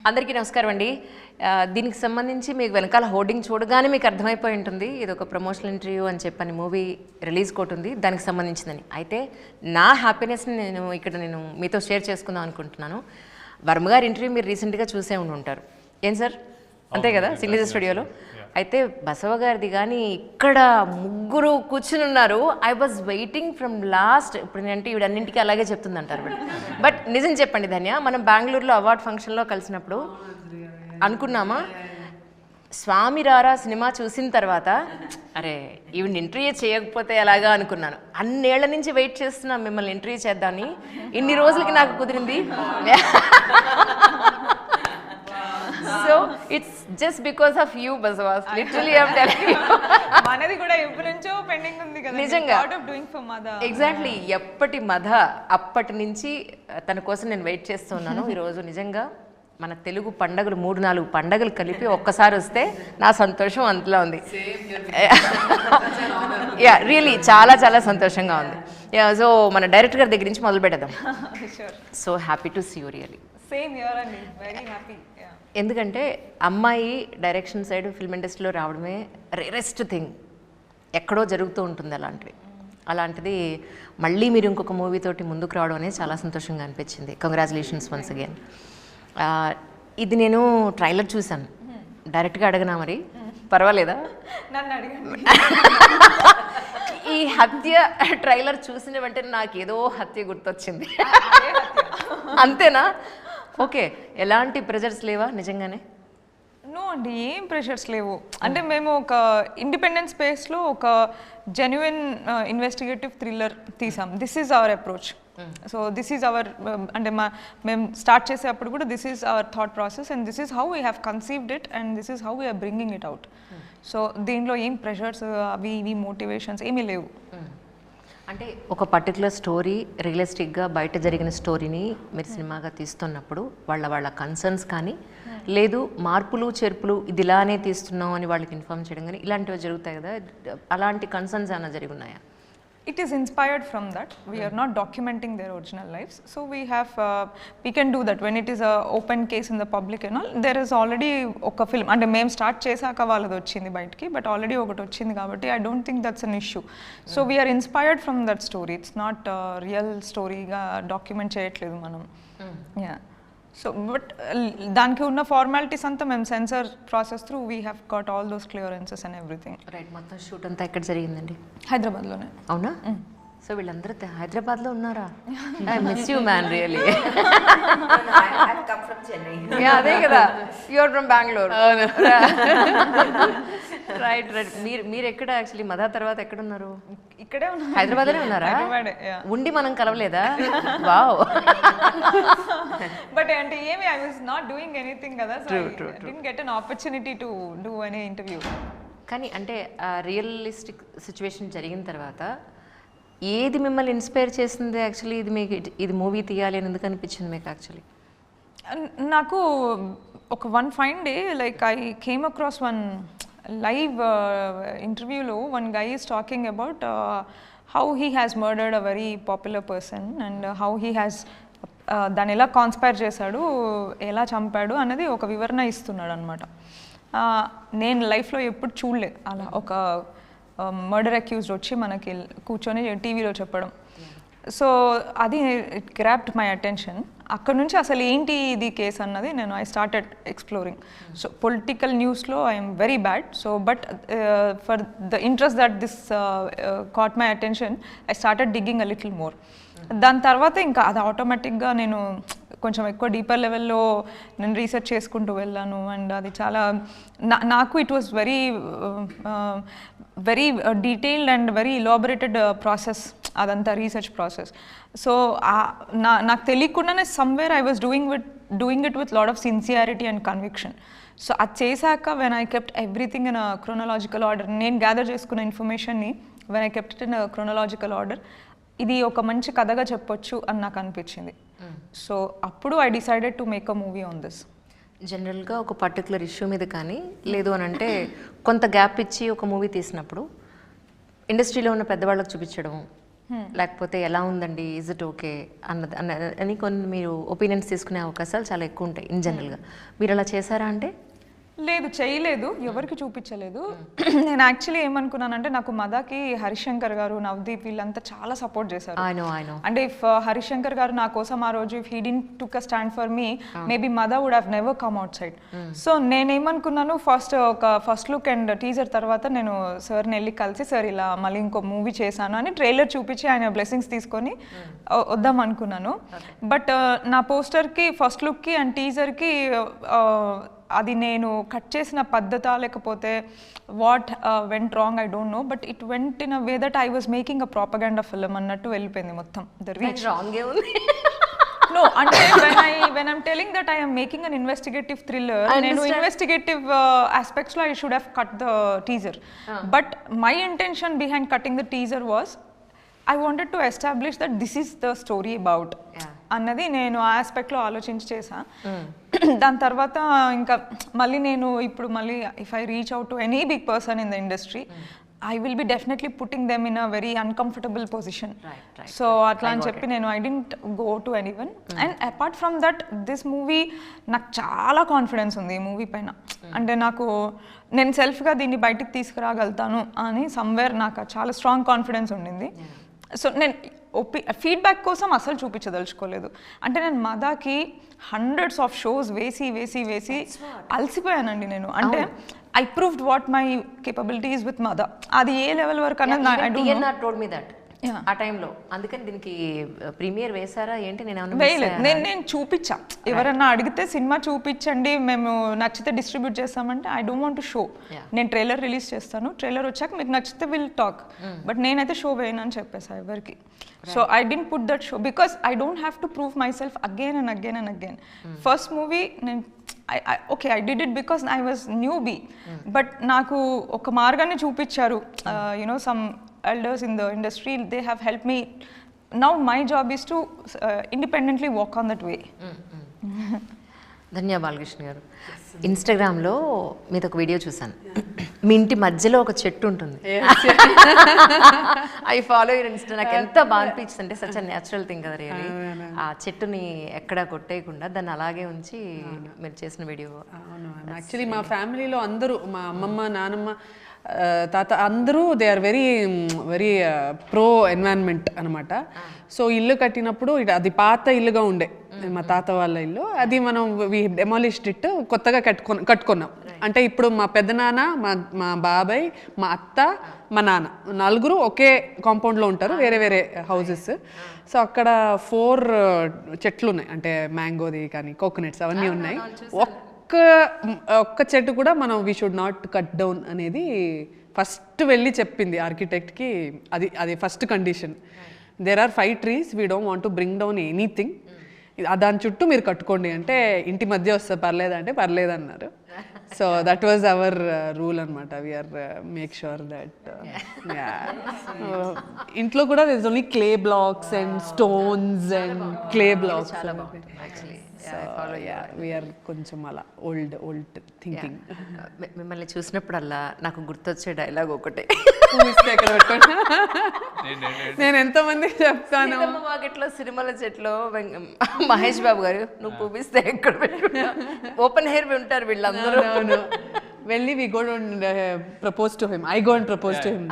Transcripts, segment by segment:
అందరికీ నమస్కారం అండి. దీనికి సంబంధించి మీకు వెనకాల హోర్డింగ్ చూడగానే మీకు అర్థమైపోయి ఉంటుంది ఇది ఒక ప్రమోషనల్ ఇంటర్వ్యూ అని చెప్పని మూవీ రిలీజ్ కోట్ ఉంది దానికి సంబంధించిందని. అయితే నా హ్యాపీనెస్ని నేను మీతో షేర్ చేసుకుందాం అనుకుంటున్నాను. వర్మ గారి ఇంటర్వ్యూ మీరు రీసెంట్గా చూసే ఉంటారు ఏం సార్, అంతే కదా సింగిల్ స్టూడియోలో. అయితే బసవ గారిది కానీ ఇక్కడ ముగ్గురు కూర్చుని ఉన్నారు. I was waiting from last. ఇప్పుడు నేనంటే వీడన్నింటికి అలాగే చెప్తుంది అంటారు బట్ నిజం చెప్పండి ధన్య, మనం బెంగళూరులో అవార్డ్ ఫంక్షన్లో కలిసినప్పుడు అనుకున్నామా స్వామి రారా సినిమా చూసిన తర్వాత అరే ఈవిడ ఇంటర్వ్యూ చేయకపోతే ఎలాగా అనుకున్నాను. అన్నేళ్ల నుంచి వెయిట్ చేస్తున్నా మిమ్మల్ని ఇంటర్వ్యూ చేద్దామని. ఇన్ని రోజులకి నాకు కుదిరింది. So it's just because of you, Basawa. Literally, I'm telling you. మనది కూడా ఎప్పటి నుంచో పెండింగ్ ఉంది కదా. నిజంగా. Out of doing for mother. Exactly. ఎప్పటి మధ అప్పటి నుంచి తన కోసం నేను వెయిట్ చేస్తున్నాను. ఈరోజు నిజంగా మన తెలుగు పండగలు 3-4 పండగలు కలిపి ఒక్కసారి వస్తే నా సంతోషం అంతలా ఉంది. యా రియలీ చాలా చాలా సంతోషంగా ఉంది. యా సో మన డైరెక్టర్ గారి దగ్గర నుంచి మొదలు పెడదాం. So happy to see you really. Same here అండి, వెరీ హ్యాపీ. ఎందుకంటే అమ్మాయి డైరెక్షన్ సైడ్ ఫిల్మ్ ఇండస్ట్రీలో రావడమే రేరెస్ట్ థింగ్. ఎక్కడో జరుగుతూ ఉంటుంది అలాంటిది మళ్ళీ మీరు ఇంకొక మూవీ తోటి ముందుకు రావడం అనేది చాలా సంతోషంగా అనిపించింది. Congratulations once again. ఇది నేను ట్రైలర్ చూశాను, డైరెక్ట్గా అడగనా మరి పర్వాలేదా? నన్ను అడగండి. ఈ హత్య ట్రైలర్ చూసిన వెంటనే నాకు ఏదో హత్య గుర్తొచ్చింది. అంతేనా? ఓకే, ఎలాంటి ప్రెజర్స్ లేవా నిజంగానే? నో అండి, ఏం ప్రెషర్స్ లేవు. అంటే మేము ఒక ఇండిపెండెంట్ స్పేస్లో ఒక జెన్యున్ ఇన్వెస్టిగేటివ్ థ్రిల్లర్ తీసాం. This is our approach. So this is our అంటే మేము స్టార్ట్ చేసేటప్పుడు కూడా this is our thought process and this is how we have conceived it and this is how we are bringing it out. So దీనిలో ఏం pressures అవి ఇవి motivations ఏమీ లేవు. అంటే ఒక పర్టికులర్ స్టోరీ రియలిస్టిక్గా బయట జరిగిన స్టోరీని మీరు సినిమాగా తీస్తున్నప్పుడు వాళ్ళ కన్సర్న్స్ కానీ లేదు మార్పులు చేర్పులు ఇది ఇలానే తీస్తున్నాం అని వాళ్ళకి ఇన్ఫార్మ్ చేయడం కానీ ఇలాంటివి జరుగుతాయి కదా, అలాంటి కన్సర్న్స్ ఏమైనా జరిగి ఉన్నాయా? It is inspired from that. We are not documenting their original lives. So we can do that when it is a open case in the public and all. There is already oka film and mem start chesaka valladi ochindi bayatiki, but already okati ochindi kabatti I don't think that's an issue. So we are inspired from that story. It's not a real story ga document cheyatledu manam. Yeah. So but daniki unna formalities anta mem censor process through we have got all those clearances and everything. Right, మొత్తం shoot అంతా ఎక్కడ జరిగిందండి? హైదరాబాద్ లోనే. అవునా? So వీళ్ళందరూ హైదరాబాద్లో ఉన్నారా? I miss you man really. అదే కదా, you are from Bengaluru. Right right. మీరు ఎక్కడ యాక్చువల్లీ మదా తర్వాత ఎక్కడ ఉన్నారు? ఇక్కడే ఉన్నారు. హైదరాబాద్లోనే ఉన్నారా? ఉండి మనం కలవలేదా? వావ్. బట్ అంటే ఏమి I was not doing anything కదా, so I didn't get an opportunity to do any interview. కానీ అంటే రియలిస్టిక్ సిచ్యువేషన్ జరిగిన తర్వాత ఏది మిమ్మల్ని ఇన్స్పైర్ చేసింది యాక్చువల్లీ? ఇది మీకు ఇది మూవీ తీయాలి అని ఎందుకు అనిపించింది మీకు యాక్చువల్లీ? నాకు ఒక one fine day like I came across one live ఇంటర్వ్యూలో one guy is talking about how he has murdered a very popular person and how he has దాన్ని ఎలా కాన్స్పైర్ చేశాడు, ఎలా చంపాడు అన్నది ఒక వివరణ ఇస్తున్నాడు అనమాట. నేను లైఫ్లో ఎప్పుడు చూడలేదు అలా ఒక మర్డర్ అక్యూజ్డ్ వచ్చి మనకి కూర్చొని టీవీలో చెప్పడం. సో అది ఇట్ గ్రాబ్డ్ మై అటెన్షన్. అక్కడ నుంచి అసలు ఏంటి ఇది కేసు అన్నది నేను I started exploring. So political న్యూస్లో I'm very bad. So but for the interest that this caught my attention I started digging a little more. దాని తర్వాత ఇంకా అది ఆటోమేటిక్గా నేను కొంచెం ఎక్కువ డీపర్ లెవెల్లో నేను రీసెర్చ్ చేసుకుంటూ వెళ్ళాను. అండ్ అది చాలా నాకు it was very detailed and very elaborated process అదంతా రీసెర్చ్ ప్రాసెస్. సో నాకు తెలియకుండానే somewhere I was doing it with lot of sincerity and conviction. So అది చేశాక when I kept everything in a chronological order, నేను gather చేసుకున్న ఇన్ఫర్మేషన్ని when I kept it in a chronological order, ఇది ఒక మంచి కథగా చెప్పొచ్చు అని నాకు అనిపించింది. సో అప్పుడు I decided to make a movie on this. జనరల్గా ఒక పర్టికులర్ ఇష్యూ మీద కానీ లేదు అని అంటే కొంత గ్యాప్ ఇచ్చి ఒక మూవీ తీసినప్పుడు ఇండస్ట్రీలో ఉన్న పెద్దవాళ్ళకి చూపించడం, లేకపోతే ఎలా ఉందండి, ఈజ్ ఇట్ ఓకే అని కొన్ని మీరు ఒపీనియన్స్ తీసుకునే అవకాశాలు చాలా ఎక్కువ ఉంటాయి ఇన్ జనరల్గా. మీరు అలా చేశారా అంటే? లేదు, చేయలేదు, ఎవరికి చూపించలేదు. నేను యాక్చువల్లీ ఏమనుకున్నానంటే, నాకు మదాకి హరిశంకర్ గారు, నవదీప్ వీళ్ళంతా చాలా సపోర్ట్ చేశారు. అంటే ఇఫ్ హరిశంకర్ గారు నా కోసం ఆ రోజు if he didn't took a stand for me, maybe Madha would have never come outside. So నేనేమనుకున్నాను, ఫస్ట్ లుక్ అండ్ టీజర్ తర్వాత నేను సార్ని వెళ్ళి కలిసి, సార్ ఇలా మళ్ళీ ఇంకో మూవీ చేశాను అని ట్రైలర్ చూపించి ఆయన బ్లెస్సింగ్స్ తీసుకొని వద్దాం అనుకున్నాను. బట్ నా పోస్టర్కి, ఫస్ట్ లుక్కి అండ్ టీజర్కి అది నేను కట్ చేసిన పద్ధత లేకపోతే what went wrong I don't no, but it went in a way that I was making a propaganda film అన్నట్టు వెళ్ళిపోయింది మొత్తం. No, అంటే when I'm telling that I am making an investigative thriller, నేను investigative aspects లో I should have cut the teaser. But my intention behind cutting the teaser was I wanted to establish that this is the story about అన్నది నేను ఆ ఆస్పెక్ట్లో ఆలోచించి చేసా. దాని తర్వాత ఇంకా మళ్ళీ నేను ఇప్పుడు మళ్ళీ if I reach out to any big person in the industry, I will be definitely putting them in a very uncomfortable position. Right. So atla అని చెప్పి నేను I didn't go to anyone. And apart from that, this movie నాకు చాలా confidence ఉంది ఈ movie పైన. అంటే నాకు నేను సెల్ఫ్గా దీన్ని బయటికి తీసుకురాగలుగుతాను అని సమ్వేర్ నాకు చాలా స్ట్రాంగ్ కాన్ఫిడెన్స్ ఉండింది. సో నేను ఫీడ్బ్యాక్ కోసం అసలు చూపించదలుచుకోలేదు. అంటే నేను మదాకి హండ్రెడ్స్ ఆఫ్ షోస్ వేసి అలసిపోయానండి నేను. అంటే I proved what my capability is with Mada. అది ఏ లెవెల్ వరకు అన్నది I don't know. told me that ఆ టైంలో. అందుకని దీనికి ప్రీమియర్ వేసారా ఏంటి? నేను చూపించా, ఎవరన్నా అడిగితే సినిమా చూపించండి మేము నచ్చితే డిస్ట్రిబ్యూట్ చేస్తామంటే I don't want to show. నేను ట్రైలర్ రిలీజ్ చేస్తాను, ట్రైలర్ వచ్చాక మీకు నచ్చితే విల్ టాక్, బట్ నేనైతే షో వేయను అని చెప్పేసా ఎవరికి. So I don't put that show because I don't have to prove myself again and again. First movie నేను okay I did it because I was newbie, but నాకు ఒక మార్గాన్ని చూపించారు. You know some elders in the industry, they have helped me. Now my job is to independently walk on that way. ధన్య బాలకృష్ణ గారు, ఇన్స్టాగ్రామ్లో మీది ఒక video చూసాను. మీ ఇంటి మధ్యలో ఒక చెట్టు ఉంటుంది. I follow your insta. నాకు ఎంత బాగా అనిపించింది అంటే, సచ్ అ న్యాచురల్ థింగ్ కదా రియలీ. ఆ చెట్టుని ఎక్కడా కొట్టేయకుండా దాన్ని అలాగే ఉంచి మీరు చేసిన వీడియో. యాక్చువల్లీ మా ఫ్యామిలీలో అందరూ, మా అమ్మమ్మ, నానమ్మ, తాత అందరూ they are very very pro environment అనమాట. సో ఇల్లు కట్టినప్పుడు అది పాత ఇల్లుగా ఉండే మా తాత వాళ్ళ ఇల్లు, అది మనం డెమాలిష్డ్ ఇట్, కొత్తగా కట్టుకున్నాం. అంటే ఇప్పుడు మా పెద్దనాన్న, మా బాబాయ్, మా అత్త, మా నాన్న నలుగురు ఒకే కాంపౌండ్లో ఉంటారు, వేరే వేరే హౌసెస్. సో అక్కడ 4 చెట్లు ఉన్నాయి, అంటే మ్యాంగోది కానీ కోకోనట్స్ అవన్నీ ఉన్నాయి. ఒక్క చెట్టు కూడా మనం we should not cut down అనేది ఫస్ట్ వెళ్ళి చెప్పింది ఆర్కిటెక్ట్కి. అది first condition. There are 5 trees, we don't want to bring down anything, దాని చుట్టూ మీరు కట్టుకోండి అంటే ఇంటి మధ్య వస్తే పర్లేదంటే పర్లేదన్నారు. So that was our rule అనమాట. వీఆర్ మేక్ షూర్ దట్ ఇంట్లో కూడా this only clay blocks and stones and clay blocks. We are కొంచెం అలా ఓల్డ్ థింకింగ్. మిమ్మల్ని చూసినప్పుడల్లా నాకు గుర్తొచ్చే డైలాగ్ ఒకటే, నేను ఎంతమంది చెప్తాను. మార్కెట్లో సినిమాల చెట్లో మహేష్ బాబు గారు, నువ్వు పూపిస్తే ఎక్కడ పెట్టుకుంటా, ఓపెన్ హెయిర్ ఉంటారు వీళ్ళందరూ. వెళ్ళి we go and propose to him. I go and propose to him.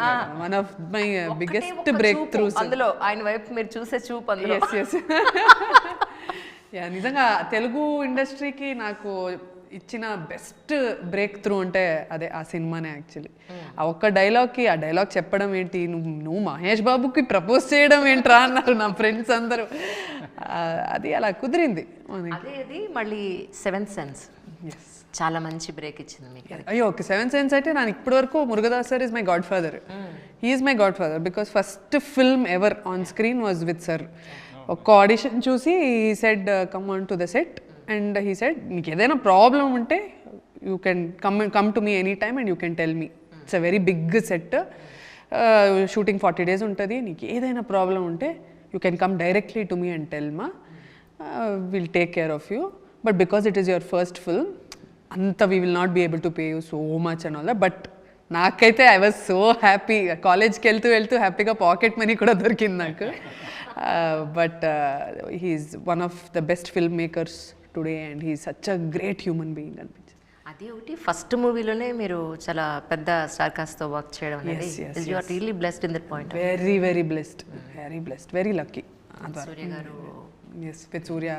One of my biggest breakthroughs. అందులో ఆయన వైపు మీరు చూసే చూపు అందులో. Yes. నిజంగా తెలుగు ఇండస్ట్రీకి నాకు ఇచ్చిన బెస్ట్ బ్రేక్ త్రూ అంటే అదే ఆ సినిమానే యాక్చువల్లీ. ఆ ఒక్క డైలాగ్కి ఆ డైలాగ్ చెప్పడం ఏంటి, నువ్వు మహేష్ బాబుకి ప్రపోజ్ చేయడం ఏంట్రా అన్నారు నా ఫ్రెండ్స్ అందరూ. అది అలా కుదిరింది. అది మళ్ళీ 7th Sense చాలా మంచి బ్రేక్ ఇచ్చింది మీకు. అయ్యో ఓకే, 7th Sense అయితే నాకు ఇప్పటి వరకు Murugadoss sir is my godfather. He is my godfather because first film ever on screen was with sir. ఒక ఆడిషన్ చూసి he said come on to the set and he said నీకు ఏదైనా problem ఉంటే you can come to me any time and you can tell me. It's a very big set, shooting 40 days ఉంటుంది. నీకు ఏదైనా problem ఉంటే you can come directly to me and tell ma, will take care of you. But because it is your first film అంత we will not be able to pay you so much and all that, but నాకైతే I was so happy. కాలేజ్కి వెళ్తూ హ్యాపీగా pocket money కూడా దొరికింది నాకు. But he is one of the best film makers today and he such a great human being అనిపించింది. అది ఒకటి ఫస్ట్ మూవీలోనే మీరు చాలా పెద్ద స్టార్ కాస్ట్తో వర్క్ చేయడం అనేది you are really blessed in that point. Very blessed, very lucky. Surya garu, yes, with Surya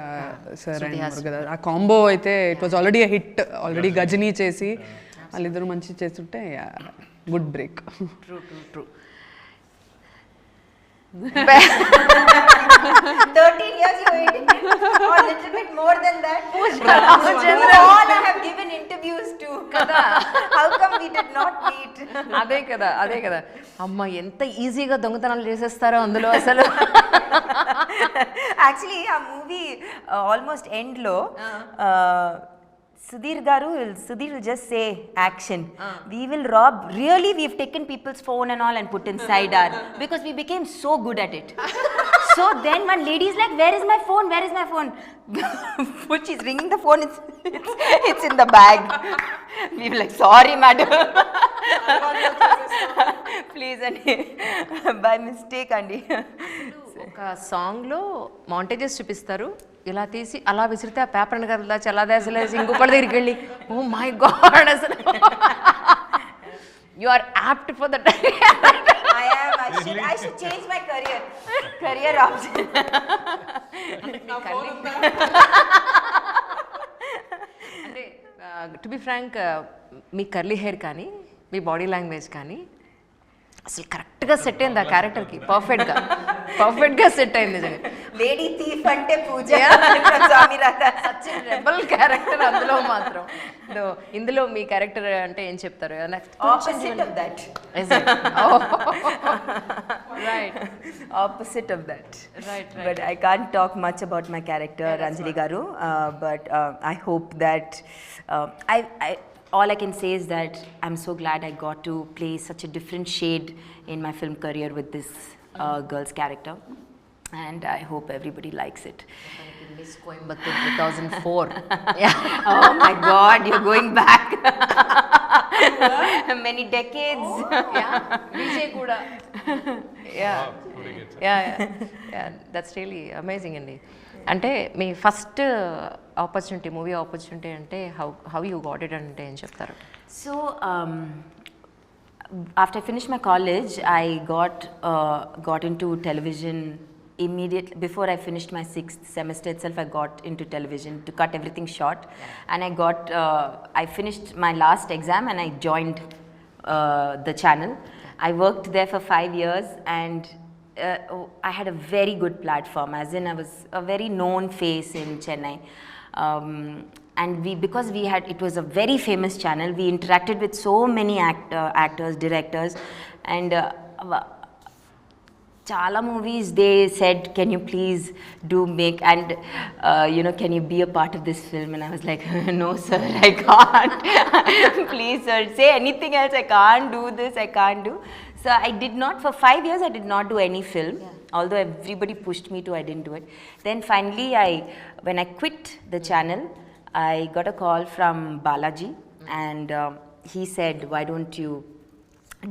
sir and Murugadoss ఆ combo అయితే it was already a hit. Already Ghajini చేసి వాళ్ళిద్దరూ మంచి చేస్తుంటే good break. True 13 years you waited, or a little bit more than that. You all have given interviews to. కదా, How come we did not meet? అదే కదా అమ్మ ఎంత ఈజీగా దొంగతనాలు చేసేస్తారో అందులో అసలు. Actually ఆ మూవీ ఆల్మోస్ట్ ఎండ్ లో Sudhir will just say action. We will rob. Really, we've taken people's phone and all and put inside our, because we became so good at it. So then one lady is like, where is my phone? She's ringing the phone. It's in the bag. We were like, sorry madam. Please andi, by mistake andi. ఒక సాంగ్లో montages చూపిస్తారు, ఇలా తీసి అలా విసిరితే ఆ paper కదా చల్లాదేసలేసి ఇంకొకటి దగ్గరికి వెళ్ళి ఓ మై గాడ్ అసలు you are apt for that. I should change my career option. అంటే టు బి ఫ్రాంక్, మీ కర్లీ హెయిర్ కానీ మీ బాడీ లాంగ్వేజ్ కానీ అసలు కరెక్ట్గా సెట్ అయింది ఆ క్యారెక్టర్కి. పర్ఫెక్ట్గా సెట్ అయింది నిజంగా. లేడీ థీఫ్ అంటే పూజ స్వామి రాధా, రెబల్ క్యారెక్టర్ అందులో మాత్రం. ఇందులో మీ క్యారెక్టర్ అంటే ఏం చెప్తారు? Opposite of that. Opposite of that. Right. But I can't talk much about my character, Anjali Garu. But I hope that all I can say is that I'm so glad I got to play such a different shade in my film career with this girl's character, and I hope everybody likes it. Miss Coimbatore 2004. Oh my God, you're going back many decades. Vijay కూడా. That's really amazing అండి. అంటే మీ first opportunity, movie opportunity అంటే how you got it అంటే ఏం చెప్తారు? So after I finished my college, I got into television immediately. Before I finished my 6th semester itself, I got into television to cut everything short. And I finished my last exam and I joined the channel. I worked there for 5 years and I had a very good platform, as in I was a very known face in Chennai. And because it was a very famous channel, we interacted with so many actors, directors, and chala movies they said, can you please can you be a part of this film? And I was like, no sir, I can't. Please sir, say anything else, I can't do this, I can't do. So I did not, for 5 years I did not do any film. Although everybody pushed me to, I didn't do it. Then finally when I quit the channel, I got a call from Balaji, and he said, why don't you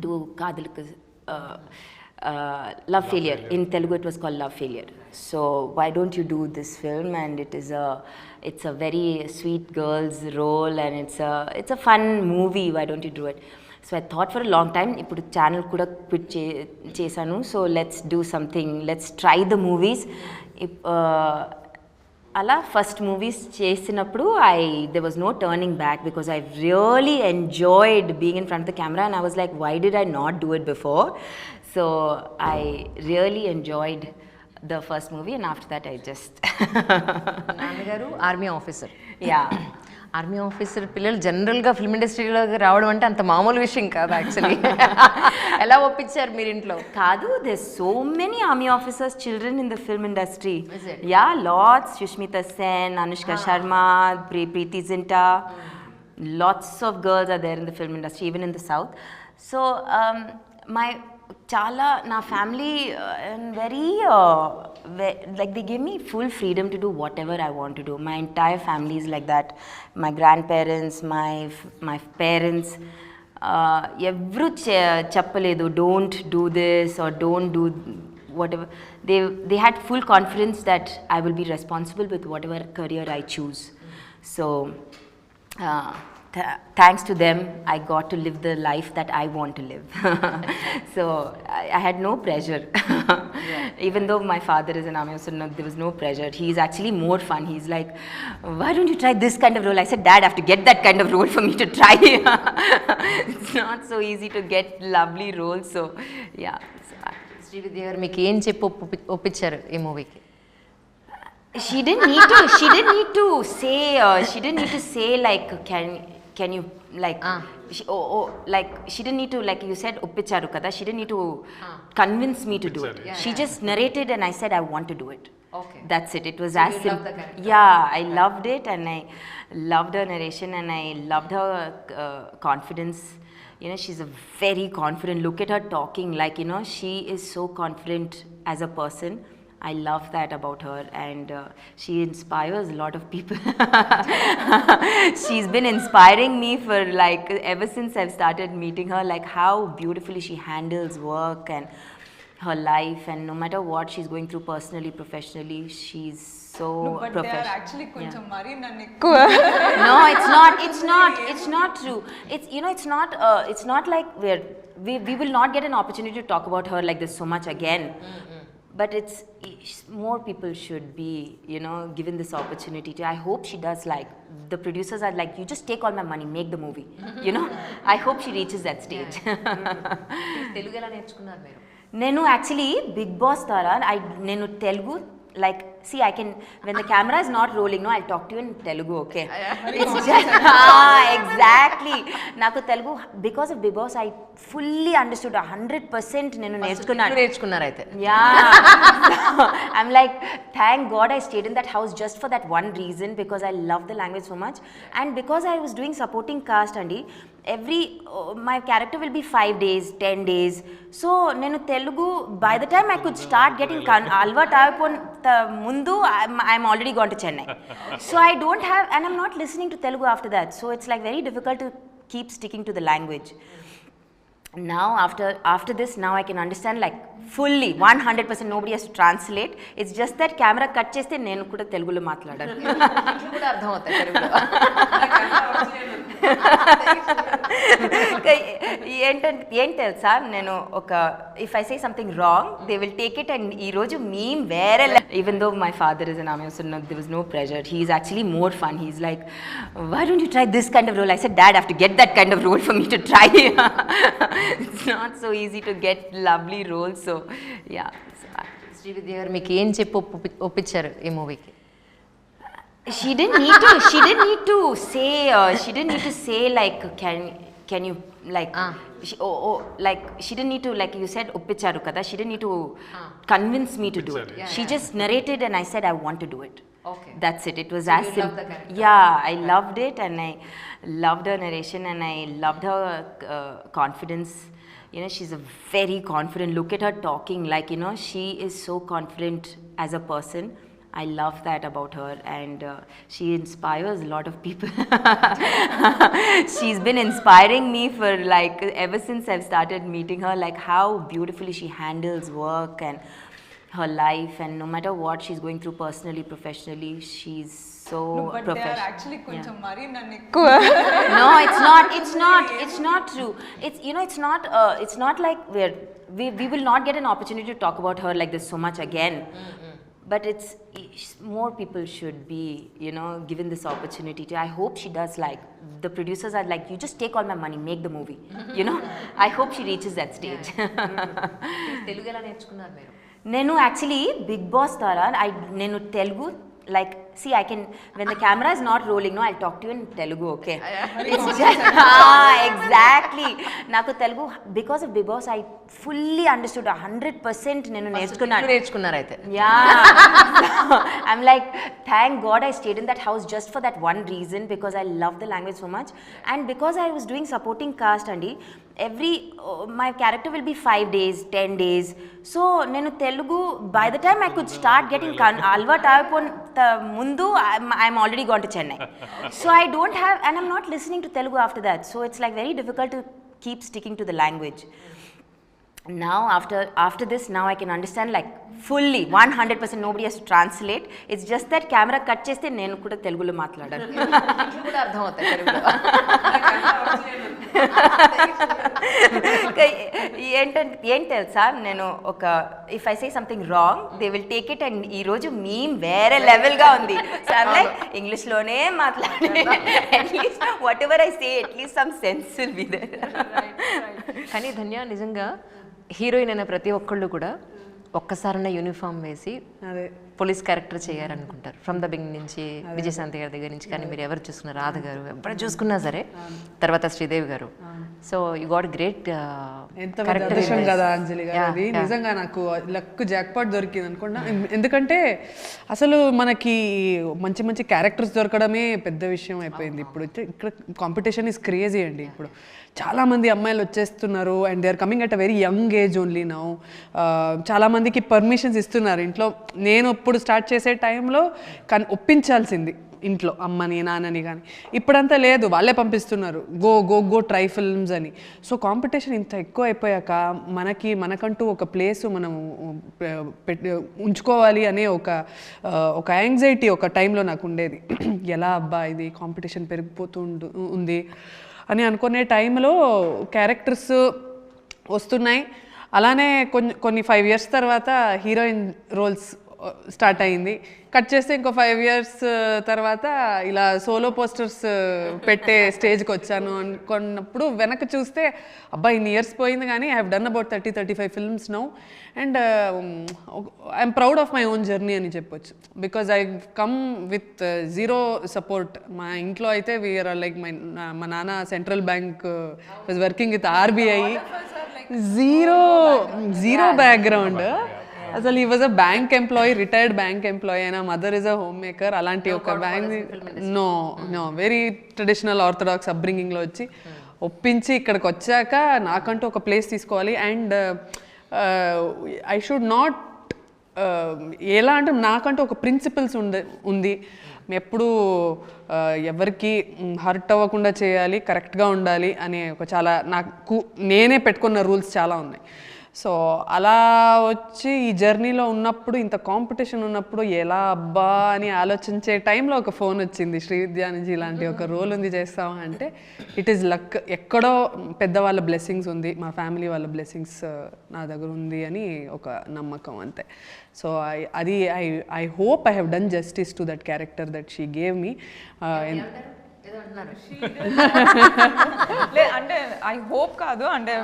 do Love Failure. In Telugu it was called Love Failure. So why don't you do this film? And it's a very sweet girl's role, and it's a fun movie. Why don't you do it? So I thought for a long time, ఇప్పుడు channel కూడా quit చేశాను. So let's do something, let's try the movies. అలా first movies చేసినప్పుడు there was no turning back, because I really enjoyed being in front of the camera, and I was like, why did I not do it before? So I really enjoyed the first movie, and after that I just నాన్నగారు army officer. Army officer పిల్లలు జనరల్గా film ఇండస్ట్రీలోకి రావడం అంటే అంత మామూలు విషయం కాదు యాక్చువల్లీ. ఎలా ఒప్పించారు మీరు ఇంట్లో? కాదు, there's so many army officers children in the film industry. Is it? Yeah, lots. Sushmita Sen, Anushka Sharma, Preeti Zinta. Lots of girls are there in the film industry, even in the south. So నా family very like they give me full freedom to do whatever I want to do. My entire family is like that. My grandparents, my parents, ఎవరు చెప్పలేదు don't do this or don't do whatever. They had full confidence that I will be responsible with whatever career I choose. So thanks to them, I got to live the life that I want to live. So I had no pressure. Even though my father is an army officer, there was no pressure. He's actually more fun. He's like, why don't you try this kind of role? I said, Dad, I have to get that kind of role for me to try. It's not so easy to get lovely roles. So yeah. Srividya గారు మీకు ఏం చెప్పి ఒప్పించారు ఈ మూవీకి? She didn't need to. She didn't need to say. She didn't need to say like, can you like? Like she didn't need to, like you said, oppicharu kada. She didn't need to convince me to do it. She just narrated and I said I want to do it. Okay. That's it. It was So as you loved the character. Yeah, I loved it and I loved her narration and I loved her confidence. You know, she's a very confident. Look at her talking. Like, you know, she is so confident as a person. I love that about her, and she inspires a lot of people. She's been inspiring me for like ever since I've started meeting her, like how beautifully she handles work and her life, and no matter what she's going through personally, professionally, she's so But they are actually కొంచెం మరీ నన్ను ఎక్కువ. No, it's not true. It's, you know, it's not like we will not get an opportunity to talk about her like this so much again. But it's more people should be, you know, given this opportunity to. I hope she does, like the producers are like, you just take all my money, make the movie. You know, I hope she reaches that stage. Telugu ఎలా నేర్చుకున్నారు మీరు? నేను actually Big Boss ద్వారా నేను Telugu, like, see, I can, when the camera is not rolling, no, I'll talk to you in Telugu, okay? It's just, exactly. Naku Telugu, because of Big Boss, I fully understood 100% నేను నేర్చుకున్నారు అయితే. Yeah. I'm like, thank God I stayed in that house just for that one reason, because I love the language so much. And because I was doing supporting cast, Andy, my character will be 5 days, 10 days. So, nenu Telugu, by the time I could start getting alvat ayipon mundu, I'm already gone to Chennai. So I don't have, and I'm not listening to Telugu after that. So it's like very difficult to keep sticking to the language. Now after this, now I can understand like fully 100%. Nobody has to translate. It's just that camera cut cheste nenu kuda Telugulo maatladanu. ఇట్లు కూడా అర్థం అవుతాయి తెలుగులో. ఏం తెలుసా, నేను ఒక if I say something wrong, they will take it and ఈ రోజు మీమ్ వేరే. Even though my father is an army officer, there was no pressure. He's actually more fun. He's like, why don't you try this kind of role? I said, Dad, I have to get that kind of role for me to try. It's not so easy to get lovely roles. So yeah. Srividya గారు మీకు ఏం చెప్పి ఒప్పించారు ఈ మూవీకి? She didn't need to. She didn't need to say. She didn't need to say like, can you like? Like she didn't need to, like you said, oppicharu kada. She didn't need to convince me to do it. She just narrated and I said I want to do it. Okay. That's it. It was So as you loved simple. the character. Yeah, I loved it and I loved her narration and I loved her confidence. You know, she's a very confident. Look at her talking. Like, you know, she is so confident as a person. I love that about her, and she inspires a lot of people. She's been inspiring me for like ever since I've started meeting her, like how beautifully she handles work and her life, and no matter what she's going through personally, professionally, she's so But they are actually కొంచెం మరీ నన్ను ఎక్కువ. No, it's not true. It's, you know, it's not like we will not get an opportunity to talk about her like this so much again. But it's more people should be, you know, given this opportunity to. I hope she does, like the producers are like, you just take all my money, make the movie. You know, I hope she reaches that stage. Telugu ఎలా నేర్చుకున్నారు మీరు? నేను actually Big Boss ద్వారా నేను Telugu, like, see, I can, when the camera is not rolling, no, I'll talk to you in Telugu, okay? It's just, exactly. Naku Telugu, because of Big Boss, I fully understood 100% నేను నేర్చుకున్నారు అయితే. Yeah. I'm like, thank God I stayed in that house just for that one reason, because I love the language so much. And because I was doing supporting cast, Andy, my character will be 5 days, 10 days. So nenu Telugu, by the time I could start getting alvat ayipon mundu, I'm already gone to Chennai. So I don't have, and I'm not listening to Telugu after that. So it's like very difficult to keep sticking to the language. Now after this, now I can understand like fully 100%. Nobody has to translate. It's just that camera cut cheste nenu kuda telugulo maatladanu. ఇంట్లో కూడా అర్థం అవుతాయి తెలుగులో. ఏం తెలుసా, నేను ఒక if I say something wrong they will take it and ఈ రోజు మీమ్ వేరే లెవెల్గా ఉంది. సో ఐమ్ లైక్ ఇంగ్లీష్లోనే మాట్లాడి at least whatever I say at least some sense will be there. కానీ ధన్య నిజంగా హీరోయిన్ అయిన ప్రతి ఒక్కళ్ళు కూడా ఒక్కసారైనా యూనిఫామ్ వేసి అదే పోలీస్ క్యారెక్టర్ చేయాలనుకుంటారు ఫ్రమ్ ద బిగినింగ్ నుంచి. విజయశాంతి గారి దగ్గర నుంచి కానీ మీరు ఎవరు చూసుకున్న రాధ గారు ఎప్పుడు చూసుకున్నా సరే, తర్వాత శ్రీదేవి గారు. సో యూ గాట్ గ్రేట్ ఎంత అదృష్టం కదా అంజలి గారు. అది నిజంగా నాకు లక్ జాక్పాట్ దొరికింది అనుకున్నా. ఎందుకంటే అసలు మనకి మంచి మంచి క్యారెక్టర్స్ దొరకడమే పెద్ద విషయం అయిపోయింది ఇప్పుడు. ఇక్కడ కాంపిటీషన్ ఈజ్ క్రేజీ అండి. ఇప్పుడు చాలామంది అమ్మాయిలు వచ్చేస్తున్నారు and they are coming at a very young age only now. చాలామందికి పర్మిషన్స్ ఇస్తున్నారు ఇంట్లో. నేను ఇప్పుడు స్టార్ట్ చేసే టైంలో కానీ ఒప్పించాల్సింది ఇంట్లో అమ్మని నాన్నని, కానీ ఇప్పుడంతా లేదు, వాళ్ళే పంపిస్తున్నారు go go go try films అని. సో కాంపిటీషన్ ఇంత ఎక్కువ అయిపోయాక మనకంటూ ఒక ప్లేస్ మనం ఉంచుకోవాలి అనే ఒక యాంగ్జైటీ ఒక టైంలో నాకు ఉండేది. ఎలా అబ్బా ఇది కాంపిటీషన్ పెరిగిపోతూ ఉంది అని అనుకునే టైంలో క్యారెక్టర్స్ వస్తున్నాయి. అలానే కొన్ని 5 years తర్వాత హీరోయిన్ రోల్స్ స్టార్ట్ అయింది. కట్ చేస్తే ఇంకో 5 years తర్వాత ఇలా సోలో పోస్టర్స్ పెట్టే స్టేజ్కి వచ్చాను అనుకున్నప్పుడు వెనక్కి చూస్తే అబ్బా ఇన్ని ఇయర్స్ పోయింది, కానీ I have done about 30-35 films now and I'm proud of my own journey అని చెప్పొచ్చు. Because I come with zero support. మా ఇంట్లో అయితే వీఆర్ లైక్ మా నాన్న central bank was working with RBI. Zero background అసలు. ఈ was a bank employee, retired bank employee, అయినా mother is a home maker. అలాంటి ఒక bank no very traditional orthodox అప్బ్రింగింగ్లో వచ్చి ఒప్పించి ఇక్కడికి వచ్చాక నాకంటూ ఒక ప్లేస్ తీసుకోవాలి. అండ్ ఐ షుడ్ నాట్ ఎలా అంటే నాకంటూ ఒక ప్రిన్సిపల్స్ ఉంది. ఎప్పుడు ఎవరికి హర్ట్ అవ్వకుండా చేయాలి, కరెక్ట్గా ఉండాలి అనే ఒక చాలా నాకు నేనే పెట్టుకున్న రూల్స్ చాలా ఉన్నాయి. సో అలా వచ్చి ఈ జర్నీలో ఉన్నప్పుడు, ఇంత కాంపిటీషన్ ఉన్నప్పుడు ఎలా అబ్బా అని ఆలోచించే టైంలో ఒక ఫోన్ వచ్చింది, శ్రీవిద్య నుంచి ఇలాంటి ఒక రోల్ ఉంది చేస్తావా అంటే, ఇట్ ఈస్ లక్. ఎక్కడో పెద్దవాళ్ళ బ్లెస్సింగ్స్ ఉంది, మా ఫ్యామిలీ వాళ్ళ బ్లెస్సింగ్స్ నా దగ్గర ఉంది అని ఒక నమ్మకం అంతే. So I hope I have done justice to that character that she gave me. అంటే ఐ హోప్ కాదు, అంటే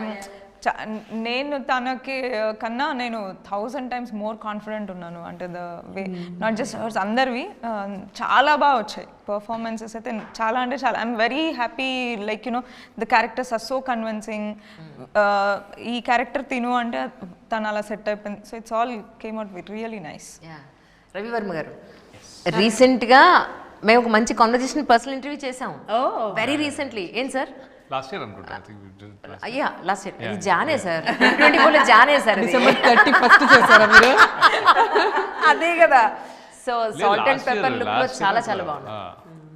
నేను తనకి కన్నా నేను 1000 times మోర్ కాన్ఫిడెంట్ ఉన్నాను. అంటే the way not just hers, అందరివి చాలా బాగా వచ్చాయి పర్ఫార్మెన్సెస్ అయితే. చాలా అంటే చాలా I'm very happy. Like you know the characters are so convincing. ఈ క్యారెక్టర్ తిను అంటే తను అలా సెట్ అయిపోయింది. So it's all came out with really nice. Ravi Varma గారు, రీసెంట్గా మేము ఒక మంచి కాన్వర్జేషన్ పర్సనల్ ఇంటర్వ్యూ చేసాం వెరీ రీసెంట్లీ. ఏం సార్ లాస్ట్ ఇయర్ అనుకుంటా. అయ్యా లాస్ట్ ఇయర్, ఇది జానే సార్, 2024లో జానే సార్, December 31st చేశారా మీరు? అదే కదా. So salt and pepper look లో చాలా చాలా బాగుంది.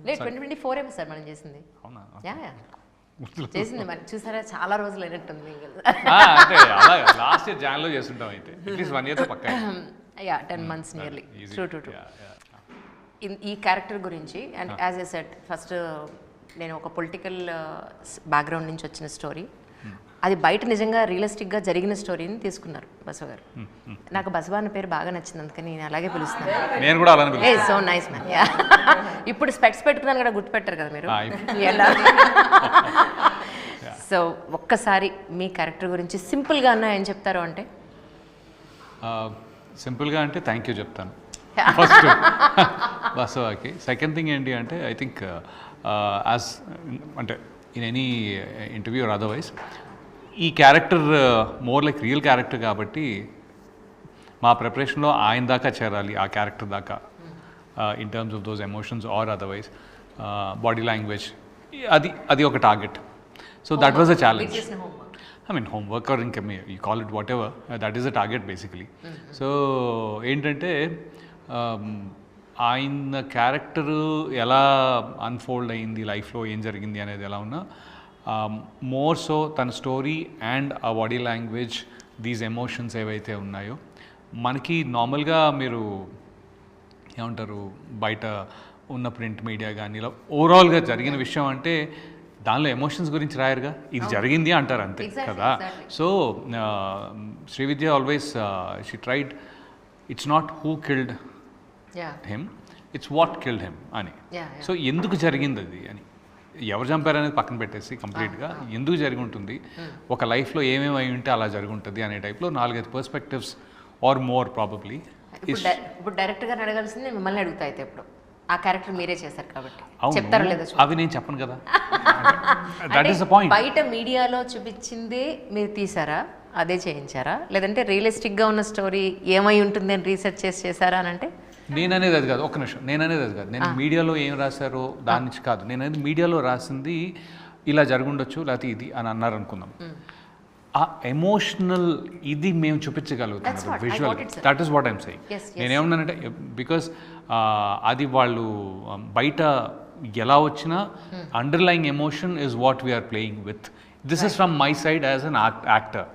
లేదు 2024 ఏమో సార్ మనం చేసింది. యా చేసింది మరి, చూసారా చాలా రోజులు అయినట్టుంది. అంటే అలా లాస్ట్ ఇయర్ జాన్లో చేస్తుంటాం అయితే అట్లీస్ట్ 1 year పక్కా. Yeah 10 months nearly. ట్రూ. ఈ క్యారెక్టర్ గురించి and as a set first నేను ఒక పొలిటికల్ బ్యాక్గ్రౌండ్ నుంచి వచ్చిన స్టోరీ, అది బయట నిజంగా రియలిస్టిక్గా జరిగిన స్టోరీని తీసుకున్నారు బసవ గారు. నాకు బసవ అన్న పేరు బాగా నచ్చింది, అందుకని నేను అలాగే పిలుస్తాను. నేను కూడా అలానే పిలుస్తాను. So nice man. ఇప్పుడు స్పెక్ట్స్ పెట్టుకున్నాను కూడా గుర్తుపెట్టారు కదా మీరు. సో ఒక్కసారి మీ క్యారెక్టర్ గురించి సింపుల్గా అన్న ఏం చెప్తారు అంటే? సింపుల్గా అంటే థ్యాంక్ యూ చెప్తాను ఫస్ట్ బసవాకి. సెకండ్ థింగ్ ఏంటి అంటే ఐ థింక్ యాజ్ అంటే in any interview or otherwise ఈ character more like real character కాబట్టి మా ప్రిపరేషన్లో ఆయన దాకా చేరాలి, ఆ క్యారెక్టర్ దాకా, in terms of those emotions or otherwise body language, అది ఒక target. So that was a challenge. I mean homework or you call it whatever, that is a target basically. So ఏంటంటే ఆయన క్యారెక్టరు ఎలా unfold అయింది లైఫ్లో, ఏం జరిగింది అనేది ఎలా ఉన్నా మోర్ సో తన స్టోరీ అండ్ ఆ బాడీ లాంగ్వేజ్, దీస్ ఎమోషన్స్ ఏవైతే ఉన్నాయో మనకి నార్మల్గా మీరు ఏమంటారు బయట ఉన్న ప్రింట్ మీడియా కానీ ఇలా ఓవరాల్గా జరిగిన విషయం అంటే దానిలో ఎమోషన్స్ గురించి రాయరుగా, ఇది జరిగింది అంటారు అంతే కదా. So Srividya always she tried, it's not who killed him, it's what killed him అని. సో ఎందుకు జరిగింది అది అని, ఎవరు చంపారు అనేది పక్కన పెట్టేసి కంప్లీట్గా ఎందుకు జరిగి ఉంటుంది, ఒక లైఫ్లో ఏమేమి అయి ఉంటే అలా జరిగి ఉంటుంది అనే టైప్లో 4-5 పర్స్పెక్టివ్స్ ఆర్ మోర్ ప్రాబబ్లీ. ఇప్పుడు డైరెక్ట్ గారిని అడగాల్సింది మిమ్మల్ని అడుగుతా అయితే, ఇప్పుడు ఆ క్యారెక్టర్ మీరే చేశారు కాబట్టి చెప్తారో లేదో. అవి నేను చెప్పను కదా, దట్ ఈస్ ద పాయింట్. బయట మీడియాలో చూపించిందే మీరు తీసారా, అదే చేయించారా, లేదంటే రియలిస్టిక్గా ఉన్న స్టోరీ ఏమై ఉంటుంది అని రీసెర్చ్ చేశారా అని అంటే? నేననేది అది కాదు, ఒక్క నిమిషం, నేననేది అది కాదు. నేను మీడియాలో ఏం రాశారో దాని నుంచి కాదు, నేననేది మీడియాలో రాసింది ఇలా జరుగుండొచ్చు లేకపోతే ఇది అని అన్నారు అనుకుందాం. ఆ ఎమోషనల్ ఇది మేము చూపించగలుగుతున్నాం visual, that is what I'm saying. నేనేమన్నానంటే బికాస్ అది వాళ్ళు బయట ఎలా వచ్చినా underlying emotion is what we are playing with. This is from my side as an actor.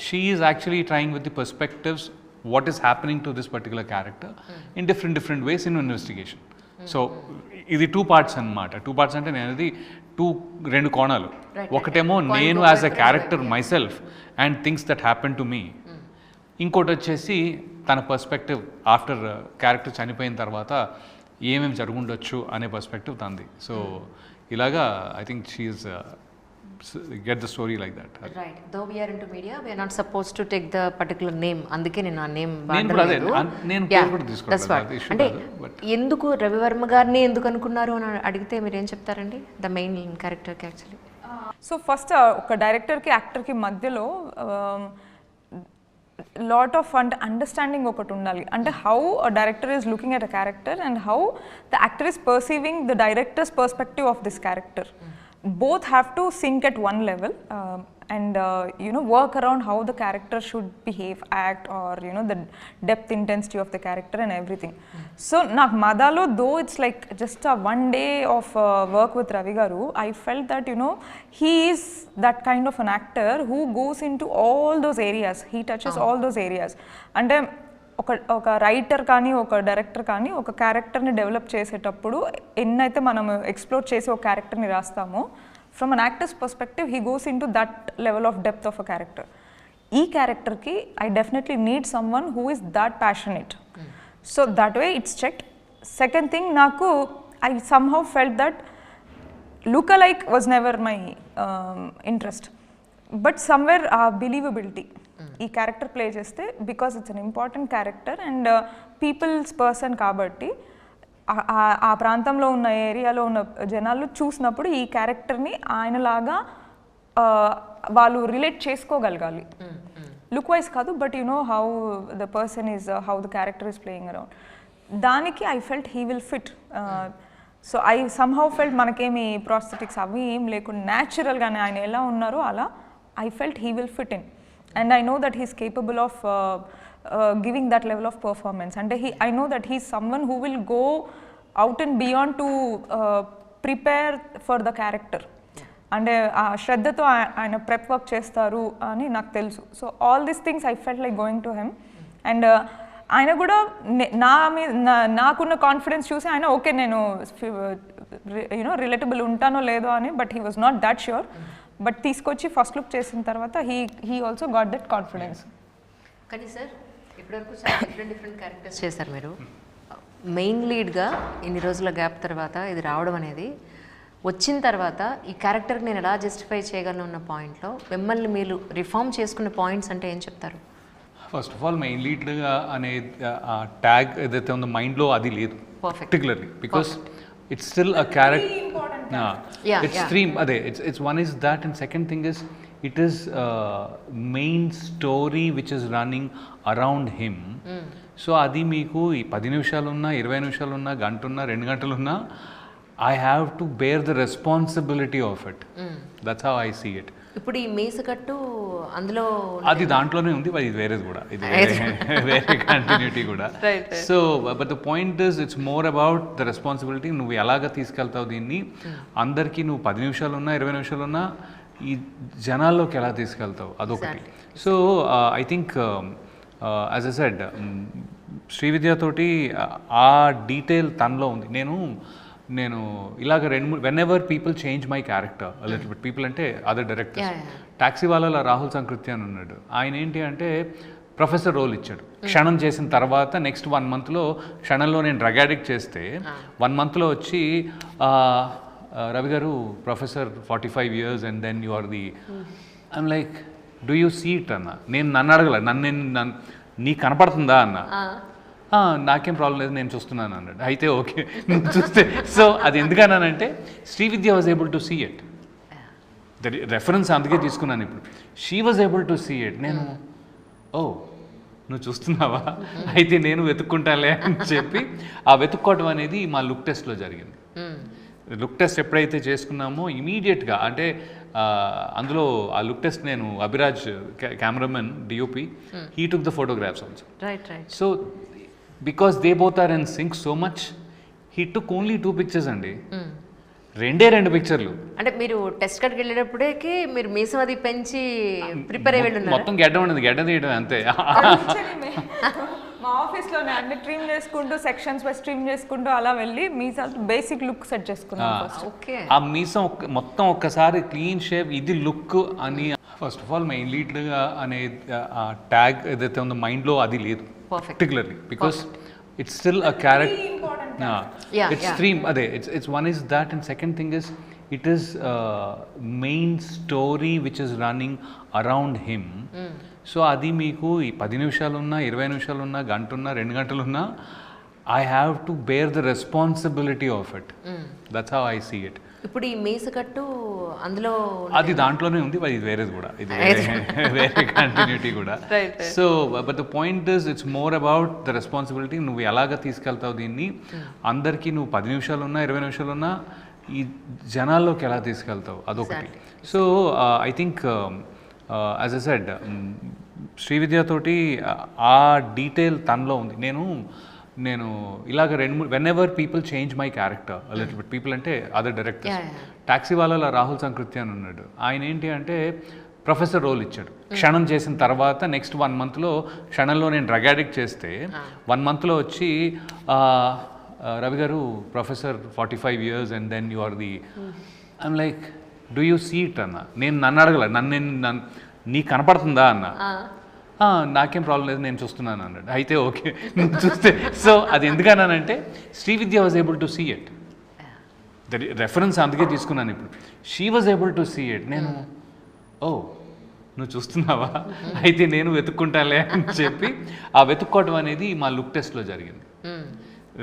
She is actually trying with the perspectives what is happening to this particular character in different ways in investigation. So ఇది 2 parts అన్నమాట. 2 parts అంటే నేను అది 2 కోణాలు. ఒకటేమో నేను as a character myself and things that happen to me, ఇంకోటి వచ్చేసి తన పర్స్పెక్టివ్ ఆఫ్టర్ క్యారెక్టర్ చనిపోయిన తర్వాత ఏమేమి జరుగుండొచ్చు అనే పర్స్పెక్టివ్ తంది. సో ఇలాగా I think she is get the story like that. Right, though we are into media, we are not supposed to take the particular name, అందుకే నేను ఆ నేమ్ అంటే ఎందుకు రవివర్మ గారిని ఎందుకు అనుకున్నారు అని అడిగితే మీరు ఏం చెప్తారండి, ద మెయిన్ క్యారెక్టర్కి యాక్చువల్లీ? సో ఫస్ట్ ఒక డైరెక్టర్కి యాక్టర్కి మధ్యలో లాట్ ఆఫ్ అండర్స్టాండింగ్ ఒకటి ఉండాలి. అంటే how a director is looking at a character and how the actor is perceiving the directors perspective of this character. Both have to sync at one level and work around how the character should behave, act, or the depth, intensity of the character and everything. So nak madalo, though it's like just a one day of work with Ravi garu, I felt that he is that kind of an actor who goes into all those areas, he touches all those areas. And ఒక writer కానీ ఒక director కానీ ఒక క్యారెక్టర్ని develop చేసేటప్పుడు ఎన్నైతే మనం explore చేసి ఒక క్యారెక్టర్ని రాస్తామో, from an actor's perspective he goes in to that level of depth of a character. ఈ క్యారెక్టర్కి I definitely need someone who is that passionate. So that way it's checked. Second thing, నాకు I somehow felt that look alike was never my interest, but somewhere ఆ believability ఈ character play చేస్తే, because it's an important character and people's person కాబట్టి ఆ ప్రాంతంలో ఉన్న ఏరియాలో ఉన్న జనాలు చూసినప్పుడు ఈ క్యారెక్టర్ని ఆయనలాగా వాళ్ళు రిలేట్ చేసుకోగలగాలి. లుక్ వైజ్ కాదు, but how the person is, how the character is playing around, దానికి I felt he will fit. So I somehow felt మనకేమి ప్రాస్థెటిక్స్ అవి ఏం లేకుండా న్యాచురల్గానే ఆయన ఎలా ఉన్నారో అలా I felt he will fit in. And I know that he's capable of giving that level of performance. And I know that he's someone who will go out and beyond to prepare for the character. And శ్రద్ధతో ఆయన prep work చేస్తారు అని నాకు తెలుసు. So all these things I felt like going to him. And ఆయన కూడా నాకున్న confidence చూసి ఆయన ఓకే నేను రిలేటబుల్ ఉంటానో లేదో అని, but he was not that sure. But తీసుకొచ్చి ఫస్ట్ లుక్ చేసిన తర్వాత he also got that confidence. కానీ సార్ ఇప్పటివరకు చాలా డిఫరెంట్ క్యారెక్టర్స్ చేశారు మీరు. మెయిన్ లీడ్గా ఇన్ని రోజుల గ్యాప్ తర్వాత ఇది రావడం అనేది, వచ్చిన తర్వాత ఈ క్యారెక్టర్కి నేను ఎలా జస్టిఫై చేయగలను ఉన్న పాయింట్లో మిమ్మల్ని మీరు రిఫార్మ్ చేసుకున్న పాయింట్స్ అంటే ఏం చెప్తారు? ఫస్ట్ ఆఫ్ ఆల్ మెయిన్ లీడ్గా అనే ట్యాగ్ ఏదైతే ఉందో మైండ్లో అది లేదు particularly, because it's still a character. It's three. It's one is that, and second thing is it is main story which is running around him. So adi meeku 10 నిమిషాలు ఉన్నా 20 నిమిషాలు ఉన్నా గంట ఉన్నా 2 గంటలు ఉన్నా I have to bear the responsibility of it. That's how I see it. ఇప్పుడు ఈ మేసకట్టు అందులో అది దాంట్లోనే ఉంది, అది వేరేది కూడా, ఇది వేరే కంటిన్యూటీ కూడా. So but the point is it's more about the responsibility. నువ్వు ఎలాగ తీసుకెళ్తావు దీన్ని, అందరికీ నువ్వు 10 నిమిషాలు ఉన్నా 20 నిమిషాలు ఉన్నా ఈ జనాల్లోకి ఎలా తీసుకెళ్తావు, అదొకటి. So I think as a said Srividya తోటి ఆ డీటెయిల్ తనలో ఉంది. నేను ఇలాగ when ever people change my character little bit, people అంటే అదర్ డైరెక్టర్స్. టాక్సీ వాళ్ళలో రాహుల్ సంకృతి అని ఉన్నాడు, ఆయన ఏంటి అంటే ప్రొఫెసర్ రోల్ ఇచ్చాడు. క్షణం చేసిన తర్వాత నెక్స్ట్ 1 మంత్లో, క్షణంలో నేను డ్రగ్ అడిక్ట్ చేస్తే 1 మంత్లో వచ్చి రవి గారు professor 45 years and then you are the, I'm like do you see it అన్న. నన్ను అడగల, నన్ను నీకు కనపడుతుందా అన్న. నాకేం ప్రాబ్లం లేదు, నేను చూస్తున్నాను అన్నాడు. అయితే ఓకే చూస్తే. సో అది ఎందుకన్నానంటే Srividya was able to see it, the reference అందుకే తీసుకున్నాను ఇప్పుడు. She was able to see it. నేను ఓ నువ్వు చూస్తున్నావా, అయితే నేను వెతుక్కుంటాలే అని చెప్పి ఆ వెతుక్కోవటం అనేది మా లుక్ టెస్ట్లో జరిగింది. లుక్ టెస్ట్ ఎప్పుడైతే చేసుకున్నామో ఇమీడియట్గా, అంటే అందులో ఆ లుక్ టెస్ట్ నేను Abhiraj cameraman DOP, he took the photographs also. So because they both are in sync so much, he took only 2 pictures అండి, 2 పిక్చర్లు. అంటే మీరు టెస్ట్ కట్కి వెళ్ళేటప్పుడే మీరు మీసం అది పెంచి ప్రిపేర్ అయ్యి వెళ్ళున్నారు. మొత్తం గడ్డ ఉండదు, గడ్డ తీయడం అంతే. మా ఆఫీస్లోనే అన్ని ట్రిమ్ చేసుకుంటూ, సెక్షన్స్ వైస్ ట్రిమ్ చేసుకుంటూ అలా వెళ్ళి మీసాలు బేసిక్ లుక్ సెట్ చేసుకున్నాం. ఓకే, ఆ మీసం మొత్తం ఒక్కసారి క్లీన్ షేప్, ఇది లుక్ అని. ఫస్ట్ ఆఫ్ ఆల్ మెయిన్ లీడ్గా అనే ట్యాగ్ ఏదైతే ఉందో మైండ్లో అది లేదు particularly, because it's still a character. It's three. It's one is that, and second thing is it is main story which is running around him. So adi meeku 10 నిమిషాలు ఉన్నా 20 నిమిషాలు ఉన్నా గంట ఉన్నా 2 గంటలు ఉన్నా I have to bear the responsibility of it. That's how I see it. ఇప్పుడు ఈ మీసకట్టు అందులో అది దాంట్లోనే ఉంది, అది వేరేది కూడా, ఇది వేరే కంటిన్యూటీ కూడా. So but the point is it's more about the responsibility. నువ్వు ఎలాగ తీసుకెళ్తావు దీన్ని, అందరికీ నువ్వు 10 నిమిషాలు ఉన్నా 20 నిమిషాలు ఉన్నా ఈ జనాల్లోకి ఎలా తీసుకెళ్తావు, అదొకటి. So I think as a said Srividya తోటి ఆ డీటెయిల్ తనలో ఉంది. నేను ఇలాగ when ever people change my character little bit, people అంటే అదర్ డైరెక్టర్స్. టాక్సీ వాళ్ళలో రాహుల్ సంకృతి అని ఉన్నాడు, ఆయన ఏంటి అంటే ప్రొఫెసర్ రోల్ ఇచ్చాడు. క్షణం చేసిన తర్వాత నెక్స్ట్ 1 మంత్లో, క్షణంలో నేను డ్రగ్ అడిక్ట్ చేస్తే 1 మంత్లో వచ్చి రవి గారు professor 45 years and then you are the, I'm like do you see it అన్న. నన్ను అడగల, నన్ను నీకు కనపడుతుందా అన్న. నాకేం ప్రాబ్లం లేదు, నేను చూస్తున్నాను అన్నాడు. అయితే ఓకే చూస్తే. సో అది ఎందుకన్నానంటే Srividya was able to see it, the reference అందుకే తీసుకున్నాను ఇప్పుడు. She was able to see it. నేను ఓ నువ్వు చూస్తున్నావా, అయితే నేను వెతుక్కుంటాలే అని చెప్పి ఆ వెతుక్కోవటం అనేది మా లుక్ టెస్ట్లో జరిగింది.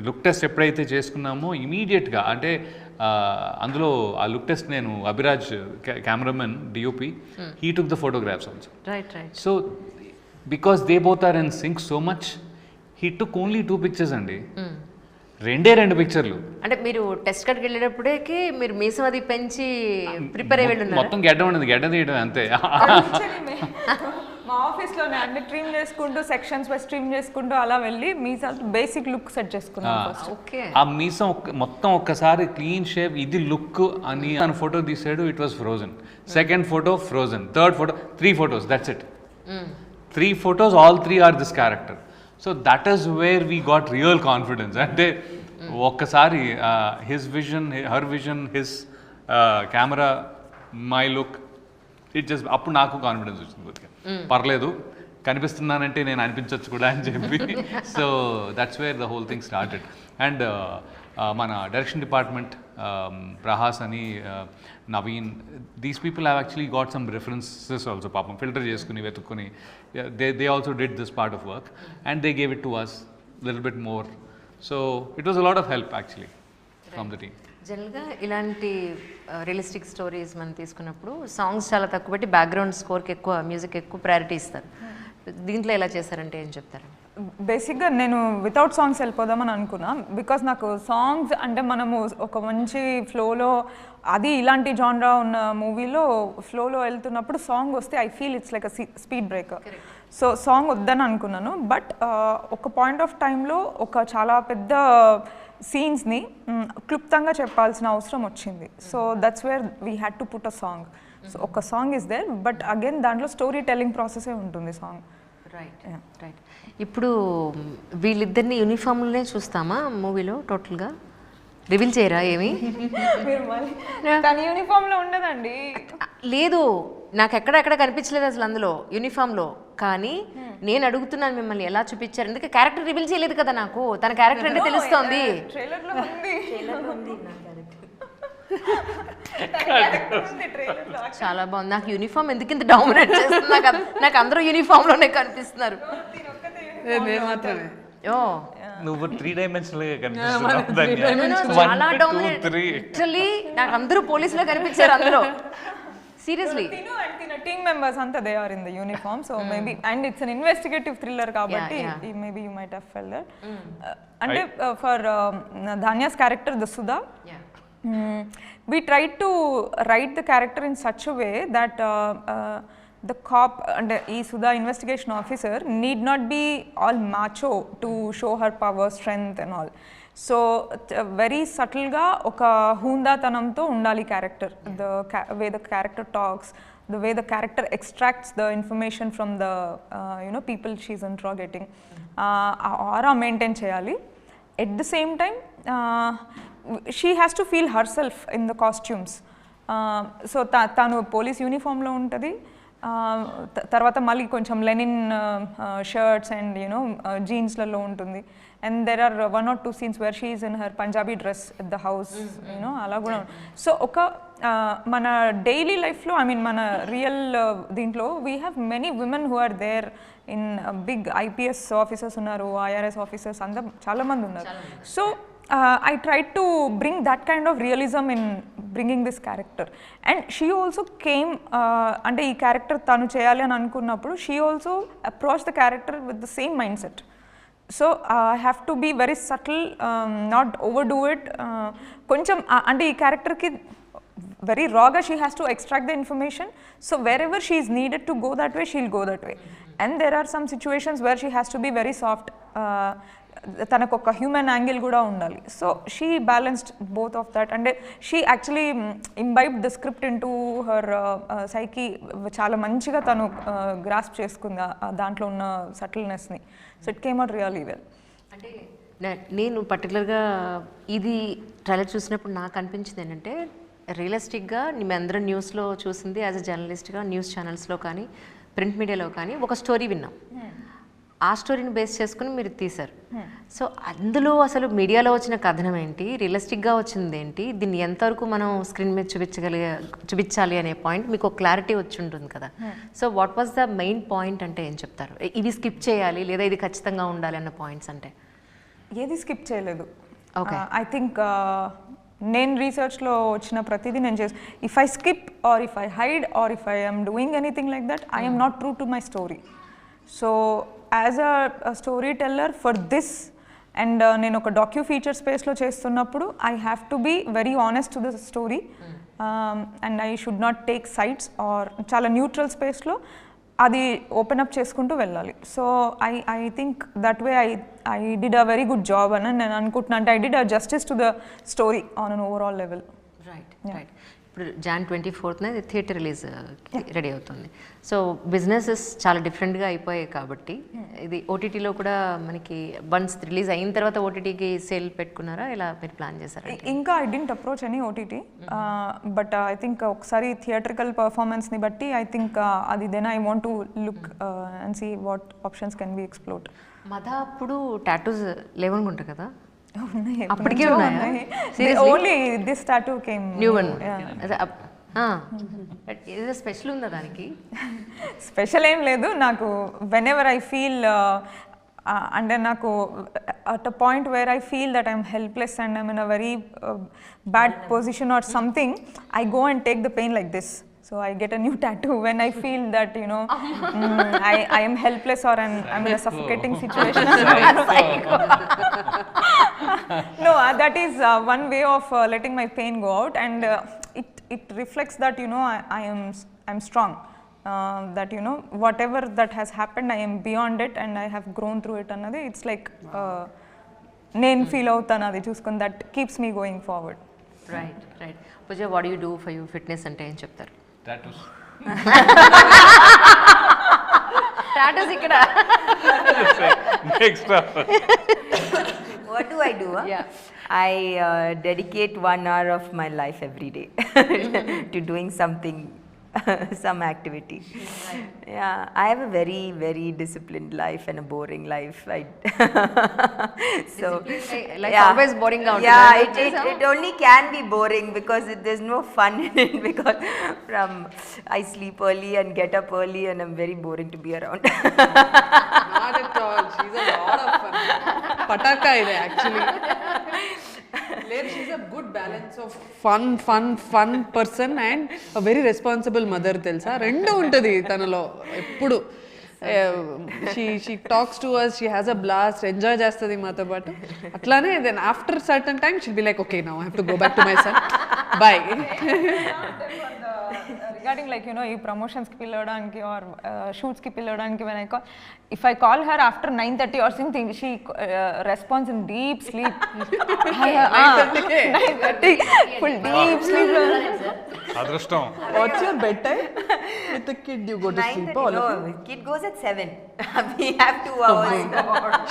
లుక్ టెస్ట్ ఎప్పుడైతే చేసుకున్నామో ఇమీడియట్గా, అంటే అందులో ఆ లుక్ టెస్ట్ నేను Abhiraj cameraman DOP, he took the photographs also. So because they both are in sync so much, he took only 2 pictures అండి, 2 పిక్చర్లు. అంటే మీరు టెస్ట్ కట్కి వెళ్ళేటప్పుడే మీరు మీసం అది పెంచి ప్రిపేర్ అయ్యి వెళ్ళున్నారు. మొత్తం గడ్డ ఉండదు, గడ్డ తీయడం అంతే. మా ఆఫీస్లోనే అన్ని ట్రిమ్ చేసుకుంటూ, సెక్షన్స్ వైస్ ట్రిమ్ చేసుకుంటూ అలా వెళ్ళి మీసాలు బేసిక్ లుక్ సెట్ చేసుకున్నాం. ఓకే, ఆ మీసం మొత్తం ఒక్కసారి క్లీన్ షేప్, ఇది లుక్ అని తన ఫోటో తీసాడు. It was frozen. Second photo frozen, third photo, 3 photos, that's it. 3 photos, all 3 are this character. So that is where we got real confidence. అంటే ఒక్కసారి his vision, her vision, his camera, my look, it just అప్పుడు నాకు confidence వచ్చింది. పర్లేదు, కనిపిస్తున్నానంటే నేను అనిపించవచ్చు కూడా అని చెప్పి. So that's where the whole thing started. And మన డైరెక్షన్ డిపార్ట్మెంట్, ప్రహాస్ అని, Naveen, these people have actually got some references also. పాపం ఫిల్టర్ చేసుకుని వెతుక్కుని they also did this part of work and they gave it to us little bit more. So it was a lot of help actually from the team. జనరల్గా ఇలాంటి realistic stories మనం తీసుకున్నప్పుడు songs చాలా తక్కువ పెట్టి background స్కోర్కి ఎక్కువ, music ఎక్కువ priority ఇస్తారు. దీంట్లో ఎలా చేశారంటే ఏం చెప్తారు? బేసిక్గా నేను వితౌట్ సాంగ్స్ వెళ్ళిపోదామని అనుకున్నా, బికాస్ నాకు సాంగ్స్ అంటే మనము ఒక మంచి ఫ్లోలో, అది ఇలాంటి జాన్రా ఉన్న మూవీలో ఫ్లోలో వెళ్తున్నప్పుడు సాంగ్ వస్తే I feel it's like a speed breaker. So song వద్దని అనుకున్నాను. బట్ ఒక పాయింట్ ఆఫ్ టైంలో ఒక చాలా పెద్ద సీన్స్ని క్లుప్తంగా చెప్పాల్సిన అవసరం వచ్చింది. So that's where we had to put a song. So ఒక song is there, but again దాంట్లో స్టోరీ టెల్లింగ్ ప్రాసెసే ఉంటుంది సాంగ్. Right right. ఇప్పుడు వీళ్ళిద్దరిని యూనిఫామ్లోనే చూస్తామా మూవీలో టోటల్గా? రివీల్ చేయరా ఏమి? తన యూనిఫామ్లో ఉండదండి. లేదు, నాకు ఎక్కడెక్కడ కనిపించలేదు అసలు అందులో యూనిఫామ్లో. కానీ నేను అడుగుతున్నాను మిమ్మల్ని ఎలా చూపించారు, ఎందుకంటే క్యారెక్టర్ రివీల్ చేయలేదు కదా నాకు. తన క్యారెక్టర్ అంటే తెలుస్తోంది. చాలా బాగుంది. నాకు యూనిఫామ్ ఎందుకు ఇంత డామినేట్ చేస్తుంది? నాకు అందరూ యూనిఫామ్లోనే కనిపిస్తున్నారు. మాత్రమే నువ్వు 3 డైమెన్షనల్ గా కనిపిస్తున్నావు. చాలా డామినేట్. లిటరల్లీ నాకు అందరూ పోలీసులో కనిపించారు అందులో. సీరియస్లీ టీమ్ మెంబర్స్ అంతా they are in the uniform. So maybe and it's an investigative thriller కాబట్టి maybe you might have felt that. అంటే for Dhanya's character the Sudha, we tried to write the character in such a way that the cop and Sudha investigation officer need not be all macho to show her power, strength and all. So very subtle ga oka hunda tanamto undali character. The way the character talks, the way the character extracts the information from the people she's interrogating, aura maintain cheyali. At the same time she has to feel herself in the costumes. So tanu police uniform lo untadi, తర్వాత మళ్ళీ కొంచెం linen shirts and jeans లలో ఉంటుంది. And there are 1 or 2 scenes where she is in her Punjabi dress at the house, అలా కూడా. So ఒక మన daily లైఫ్లో, ఐ మీన్ మన రియల్ దీంట్లో we have many women who are there in big IPS officers ఉన్నారు, IRS officers అందరూ చాలామంది ఉన్నారు. So I tried to bring that kind of realism in bringing this character, and she also came ante ee character tanu cheyali ani anukunnappudu she also approached the character with the same mindset. So I have to be very subtle, not overdo it. Koncham ante ee character ki very raw ga she has to extract the information, so wherever she is needed to go that way she'll go that way. And there are some situations where she has to be very soft, తనకు ఒక human angle కూడా ఉండాలి. So she balanced both of that. అంటే she actually imbibed the script in to her psyche. చాలా మంచిగా తను grasp చేసుకుంది దాంట్లో ఉన్న సటిల్నెస్ని. So it came out really well. అంటే నేను పర్టికులర్గా ఇది ట్రైలర్ చూసినప్పుడు నాకు అనిపించింది ఏంటంటే, రియలిస్టిక్గా మేము అందరం న్యూస్లో చూసింది యాజ్ అ జర్నలిస్ట్గా న్యూస్ ఛానల్స్లో కానీ ప్రింట్ మీడియాలో కానీ ఒక స్టోరీ విన్నాం. ఆ స్టోరీని బేస్ చేసుకుని మీరు తీశారు. సో అందులో అసలు మీడియాలో వచ్చిన కథనం ఏంటి, రియలిస్టిక్గా వచ్చింది ఏంటి, దీన్ని ఎంతవరకు మనం స్క్రీన్ మీద చూపించాలి అనే పాయింట్ మీకు ఒక క్లారిటీ వచ్చి ఉంటుంది కదా. So what was the main point అంటే ఏం చెప్తారు? ఇవి స్కిప్ చేయాలి లేదా ఇది ఖచ్చితంగా ఉండాలి అన్న పాయింట్స్ అంటే? ఏది స్కిప్ చేయలేదు. ఓకే, ఐ థింక్ నేను రీసెర్చ్లో వచ్చిన ప్రతిదీ నేను చేసి, if I skip or if I hide or if I am doing anything like that, I am not true to my story. So as a story teller for this, and నేను ఒక docu feature స్పేస్లో చేస్తున్నప్పుడు I have to be very honest to the story, and I should not take sides or చాలా neutral స్పేస్లో అది open up చేసుకుంటూ వెళ్ళాలి. So I think that way I did a very good job అని నేను అనుకుంటున్నాను. అంటే I did a justice to the story on an overall level. Right right. ఇప్పుడు Jan 24th ఇది థియేటర్ రిలీజ్ రెడీ అవుతుంది. So businesses చాలా డిఫరెంట్గా అయిపోయాయి కాబట్టి ఇది ఓటీటీలో కూడా మనకి వన్స్ రిలీజ్ అయిన తర్వాత ఓటీటీకి సేల్ పెట్టుకున్నారా, ఇలా మీరు ప్లాన్ చేశారా? ఇంకా I didn't approach any OTT, but I think ఒకసారి థియేట్రికల్ పర్ఫార్మెన్స్ని బట్టి ఐ థింక్ అది then I want to look and see what options can be explored. మద అప్పుడు టాటూస్ లేవనుకుంటా కదా? ఉన్నాయి, అప్పటికే ఉన్నాయి. Only this tattoo came new one. ఏదో స్పెషల్ ఉందా దానికి? స్పెషల్ ఏం లేదు. నాకు వెన్ ఎవర్ ఐ ఫీల్, అంటే నాకు at a point where I feel that I'm helpless and I'm in a very bad position or something, I go and take the pain like this. So So I get a new tattoo when I feel that, you know, I am helpless or I'm in a suffocating situation. No, that is one way of letting my pain go out, and it reflects that, you know, I'm strong. That, you know, whatever that has happened, I am beyond it and I have grown through it. Another, it's like నేను feel అవుతాను అది చూసుకుని, that keeps me going forward. Right. Pooja, what you do for you? Fitness అంటే ఏం చెప్తారు? Tattoos. Tattoos ఇక్కడ. Next up. What do I do? Yeah. I dedicate 1 hour of my life every day to doing something, some activity. Yeah, I have a very, very disciplined life and a boring life. So like always boring out. Yeah, it only can be boring because there's no fun in it, because I sleep early and get up early and I'm very boring to be around. Not at all. She's a lot of fun. Pataka ide actually. She's a good balance of fun person and a very responsible mother, తెలుసా? రెండు ఉంటుంది తనలో ఎప్పుడు. She talks to us, she has a blast, enjoy చేస్తుంది మాతో పాటు. అట్లానే then after certain time she'll be like, okay, now I have to go back to my son. Bye. Regarding, like, you know, ఈ promotions కి పిలవడానికి are shoots కి పిలవడానికి, when I call, if I call her after 9:30 or something, she responds in deep sleep. 9:30 full deep sleep. అదృష్టం. What's your bedtime? With the kid you go to sleep? No, kid goes at 7. We have 2 hours.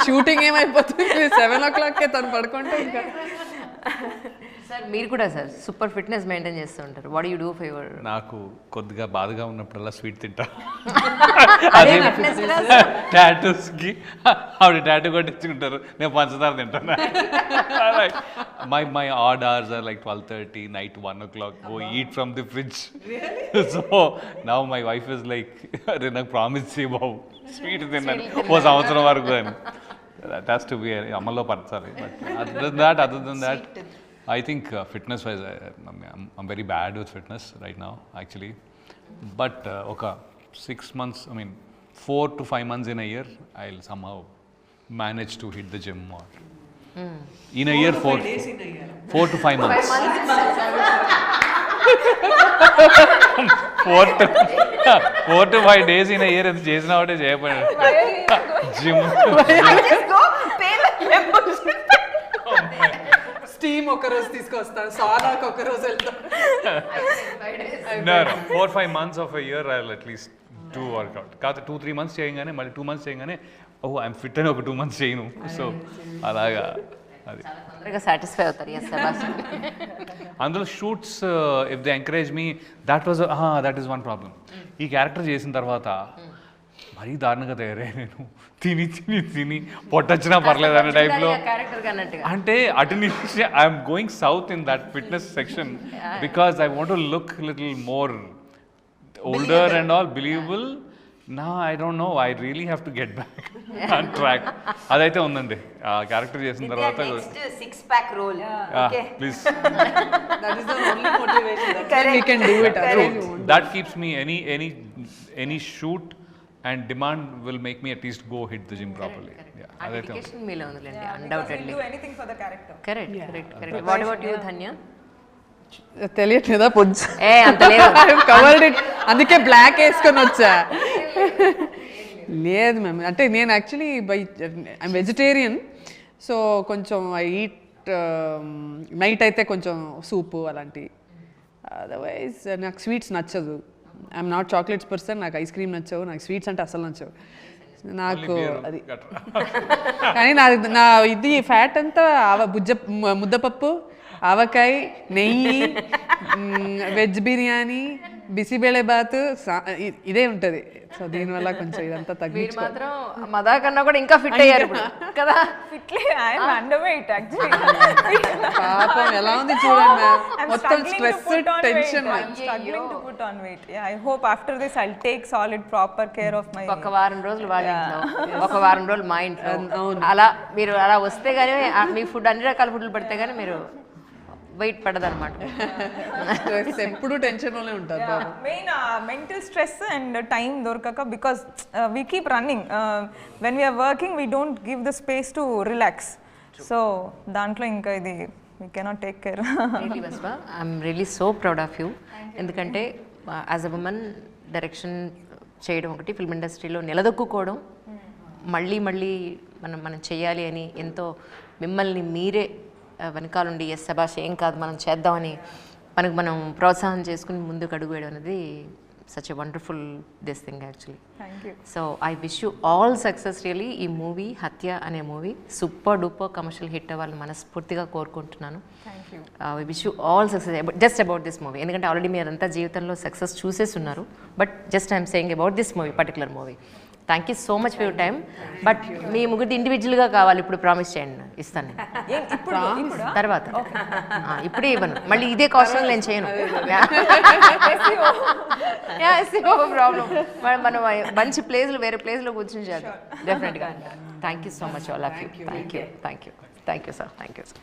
Shooting ఏమైపోతుంది 7 o'clock కే తను పడుకుంటే ఇంకా. Sir, మీరు కూడా sir super fitness maintain చేస్తూ ఉంటారు. What you do for your? నాకు కొద్దిగా బాధగా ఉన్నప్పుడల్లా స్వీట్ తింటా. అదే ఫిట్నెస్ టాటూస్కి ఆవిడ టాటూ కొట్టించుకుంటారు, నేను పంచదార తింటాను. My add hours are like 12:30, night 1 o'clock, go eat from the fridge. So now my wife is like, అరే నాకు ప్రామిస్ చేయి బాబు, స్వీట్ తిన్నాను ఓ సంవత్సరం వరకు అని. That has to be అమల్లో పరచాలి. But other than that, I think fitness wise, I'm very bad with fitness right now actually. But okay, 6 months, I mean 4 to 5 months in a year, I'll somehow manage to hit the gym or in a year 4 to 5 months. 4 to 5 days in a year ఎంత చేసినా ఒకటే చేయకపోయాడు gym. Just go pay the membership. Steam ఒక రోజు తీసుకొస్తాను, సానాకు ఒక రోజు వెళ్తాను. No, 4-5 months of a year I'll at least do workout. కాదు 2-3 months చేయగానే మళ్ళీ 2 months చేయగానే ఓహ్ ఐఎమ్ ఫిట్ అని ఒక 2 months చేయను. సో అలాగా అది తొందరగా సాటిస్ఫై అవుతారు. Yes sir. అందులో shoots if they encourage me, that is one problem. ఈ క్యారెక్టర్ చేసిన తర్వాత మరీ దారుణంగా తయారయ్యా నేను, తిని పొట్టొచ్చినా పర్లేదు అనే టైప్లో. అంటే అటు నుంచి I'm going south in that fitness section because I want to look little more older and all believable. నా I don't know, I really have to get back on track. అదైతే ఉందండి ఆ క్యారెక్టర్ చేసిన తర్వాత. Six-pack roll. Okay. Please. That is the only motivation. Correct. We can do it. That keeps me any shoot and demand will make me at least go hit the gym properly. Yeah, dedication meelo undulendi, Undoubtedly. undoubtedly. Do anything for the character. Correct. What about you, Dhanya? తెలియట్లేదా పుజ్జ? అంత లేదు. Covered it, అందుకే black వేసుకొని వచ్చా. లేదు ma'am, అంటే నేను actually I'm vegetarian. So కొంచెం I eat night అయితే కొంచెం సూపు అలాంటివి. అదర్వైజ్ నాకు స్వీట్స్ నచ్చదు. I'm not chocolates person. నాకు ఐస్ క్రీమ్ నచ్చవు, నాకు స్వీట్స్ అంటే అసలు నచ్చవు నాకు. అది కానీ నా ఇది ఫ్యాట్ అంతా ముద్దపప్పు, ఆవకాయ, నెయ్యి, వెజ్ బిర్యానీ, బిసిబేళే బాత్, ఇదే ఉంటుంది. సో దీనివల్ల కొంచెం ఇదంతా తగ్గించు. మాత్రం మదా కన్నా కూడా ఇంకా ఫిట్ అయ్యారు కదా. పాపం ఎలా ఉంది చూడండి, మొత్తం స్ట్రెస్, టెన్షన్. ఒక వారం రోజులు వాళ్ళ ఇంట్లో, ఒక వారం రోజులు మా ఇంట్లో, అలా మీరు అలా వస్తే గానీ మీ ఫుడ్ అన్ని రకాల ఫుడ్లు పెడితే గానీ మీరు వెయిట్ పడదన్నమాట. Stress ఎప్పుడు టెన్షన్లోనే ఉంటారు బాబు. Main mental stress and time దొరకక because we keep running when we are working we don't give the space to relax. So దాంట్లో ఇంకా ఇది we cannot take care. Really Baswa, I'm really so proud of you. ఎందుకంటే as a women direction చేయడం ఒకటి, film ఇండస్ట్రీలో నిలదొక్కుకోవడం, మళ్ళీ మనం చేయాలి అని ఎంతో మిమ్మల్ని మీరే వెనకాలండి ఎస్ శబాష్ ఏం కాదు మనం చేద్దామని మనం ప్రోత్సాహం చేసుకుని ముందుకు అడుగు వేయడం అనేది such a wonderful this thing actually. Thank you. So I wish you all success really. ఈ మూవీ హత్య అనే movie super duper commercial hit అవ్వాలని మనస్ఫూర్తిగా కోరుకుంటున్నాను. We wish you all success just about this movie. ఎందుకంటే ఆల్రెడీ మీరంతా జీవితంలో success చూసేసి ఉన్నారు, but just I'm saying about this movie particular movie. Thank you so much for your time. But మీ ముగ్గురు ఇండివిజువల్గా కావాలి, ఇప్పుడు ప్రామిస్ చేయండి, ఇస్తాను నేను తర్వాత. ఇప్పుడే ఇవ్వను, మళ్ళీ ఇదే కాస్ట్యూమ్ నేను చేయను. ప్రాబ్లం, మనం మంచి ప్లేస్లో వేరే ప్లేస్లో కూర్చొని చేద్దాం డెఫినెట్గా. Thank you so much all of you. Thank you sir. Thank you sir.